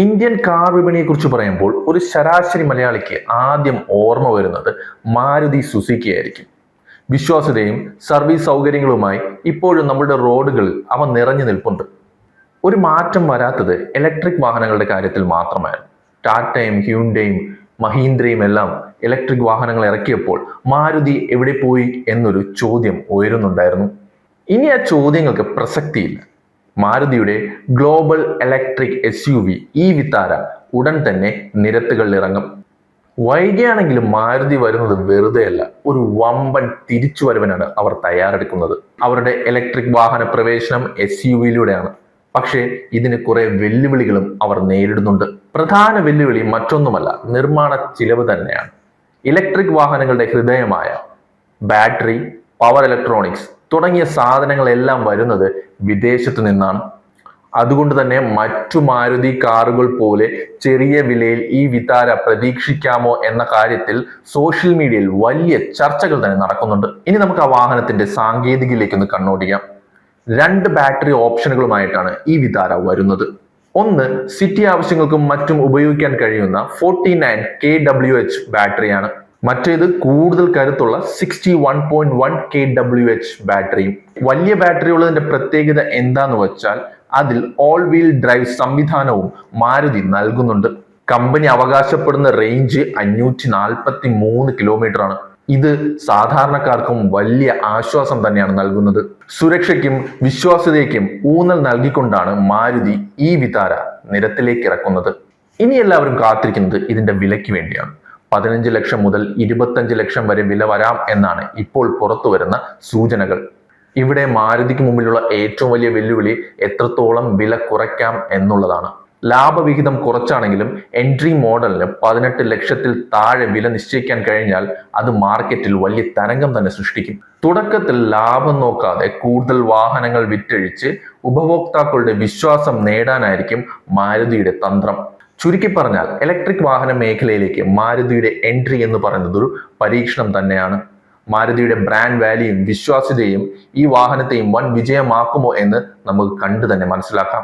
Indian car വിപണിയെക്കുറിച്ച് പറയുമ്പോൾ ഒരു ശരാശരി മലയാളിക്ക് ആദ്യം ഓർമ്മ വരുന്നത് മാരുതി സുസുക്കി ആയിരിക്കും. വിശ്വാസ്യതയും സർവീസ് സൗകര്യങ്ങളുമായി ഇപ്പോഴും നമ്മുടെ റോഡുകളിൽ അവ നിറഞ്ഞു നിൽപ്പുണ്ട്. ഒരു മാറ്റം വരാത്തത് ഇലക്ട്രിക് വാഹനങ്ങളുടെ കാര്യത്തിൽ മാത്രമായിരുന്നു. ടാറ്റയും ഹ്യുണ്ടയും മഹീന്ദ്രയും എല്ലാം ഇലക്ട്രിക് വാഹനങ്ങൾ ഇറക്കിയപ്പോൾ മാരുതി എവിടെ പോയി എന്നൊരു ചോദ്യം ഉയരുന്നുണ്ടായിരുന്നു. ഇനി ആ ചോദ്യങ്ങൾക്ക് പ്രസക്തിയില്ല. മാരുതിയുടെ ഗ്ലോബൽ ഇലക്ട്രിക് SUV ഈ വിത്താര ഉടൻ തന്നെ നിരത്തുകളിൽ ഇറങ്ങും. വൈകിയാണെങ്കിലും മാരുതി വരുന്നത് വെറുതെയല്ല, ഒരു വമ്പൻ തിരിച്ചുവരവിനാണ് അവർ തയ്യാറെടുക്കുന്നത്. അവരുടെ ഇലക്ട്രിക് വാഹന പ്രവേശനം SUV-യിലൂടെയാണ്. പക്ഷേ ഇതിന് കുറെ വെല്ലുവിളികളും അവർ നേരിടുന്നുണ്ട്. പ്രധാന വെല്ലുവിളി മറ്റൊന്നുമല്ല, നിർമ്മാണ ചിലവ് തന്നെയാണ്. ഇലക്ട്രിക് വാഹനങ്ങളുടെ ഹൃദയമായ ബാറ്ററി, പവർ ഇലക്ട്രോണിക്സ് തുടങ്ങിയ സാധനങ്ങളെല്ലാം വരുന്നത് വിദേശത്തു നിന്നാണ്. അതുകൊണ്ട് തന്നെ മറ്റു മാരുതി കാറുകൾ പോലെ ചെറിയ വിലയിൽ ഈ വിത്താര പ്രതീക്ഷിക്കാമോ എന്ന കാര്യത്തിൽ സോഷ്യൽ മീഡിയയിൽ വലിയ ചർച്ചകൾ തന്നെ നടക്കുന്നുണ്ട്. ഇനി നമുക്ക് ആ വാഹനത്തിന്റെ സാങ്കേതികയിലേക്കൊന്ന് കണ്ണോടിക്കാം. രണ്ട് ബാറ്ററി ഓപ്ഷനുകളുമായിട്ടാണ് ഈ വിത്താര വരുന്നത്. ഒന്ന്, സിറ്റി ആവശ്യങ്ങൾക്കും മറ്റും ഉപയോഗിക്കാൻ കഴിയുന്ന 49 kWh ബാറ്ററിയാണ്. മറ്റേത് കൂടുതൽ കരുത്തുള്ള 61.1 kWh ബാറ്ററിയും. വലിയ ബാറ്ററി ഉള്ളതിന്റെ പ്രത്യേകത എന്താന്ന് വെച്ചാൽ അതിൽ ഓൾ വീൽ ഡ്രൈവ് സംവിധാനവും മാരുതി നൽകുന്നുണ്ട്. കമ്പനി അവകാശപ്പെടുന്ന റേഞ്ച് 543 കിലോമീറ്റർ ആണ്. ഇത് സാധാരണക്കാർക്കും വലിയ ആശ്വാസം തന്നെയാണ് നൽകുന്നത്. സുരക്ഷയ്ക്കും വിശ്വാസ്യതയ്ക്കും ഊന്നൽ നൽകിക്കൊണ്ടാണ് മാരുതി ഈ വിത്താര നിരത്തിലേക്ക് ഇറക്കുന്നത്. ഇനി എല്ലാവരും കാത്തിരിക്കുന്നത് ഇതിന്റെ വിലയ്ക്ക് വേണ്ടിയാണ്. 15 ലക്ഷം മുതൽ 25 ലക്ഷം വരെ വില വരാം എന്നാണ് ഇപ്പോൾ പുറത്തു വരുന്ന സൂചനകൾ. ഇവിടെ മാരുതിക്ക് മുമ്പിലുള്ള ഏറ്റവും വലിയ വെല്ലുവിളി എത്രത്തോളം വില കുറയ്ക്കാം എന്നുള്ളതാണ്. ലാഭവിഹിതം കുറച്ചാണെങ്കിലും എൻട്രി മോഡലിന് 18 ലക്ഷത്തിൽ താഴെ വില നിശ്ചയിക്കാൻ കഴിഞ്ഞാൽ അത് മാർക്കറ്റിൽ വലിയ തരംഗം തന്നെ സൃഷ്ടിക്കും. തുടക്കത്തിൽ ലാഭം നോക്കാതെ കൂടുതൽ വാഹനങ്ങൾ വിറ്റഴിച്ച് ഉപഭോക്താക്കളുടെ വിശ്വാസം നേടാനായിരിക്കും മാരുതിയുടെ തന്ത്രം. ചുരുക്കി പറഞ്ഞാൽ ഇലക്ട്രിക് വാഹന മേഖലയിലേക്ക് മാരുതിയുടെ എൻട്രി എന്ന് പറയുന്നത് ഒരു പരീക്ഷണം തന്നെയാണ്. മാരുതിയുടെ ബ്രാൻഡ് വാല്യൂയും വിശ്വാസ്യതയും ഈ വാഹനത്തെയും വൻ വിജയമാക്കുമോ എന്ന് നമുക്ക് കണ്ടു തന്നെ മനസ്സിലാക്കാം.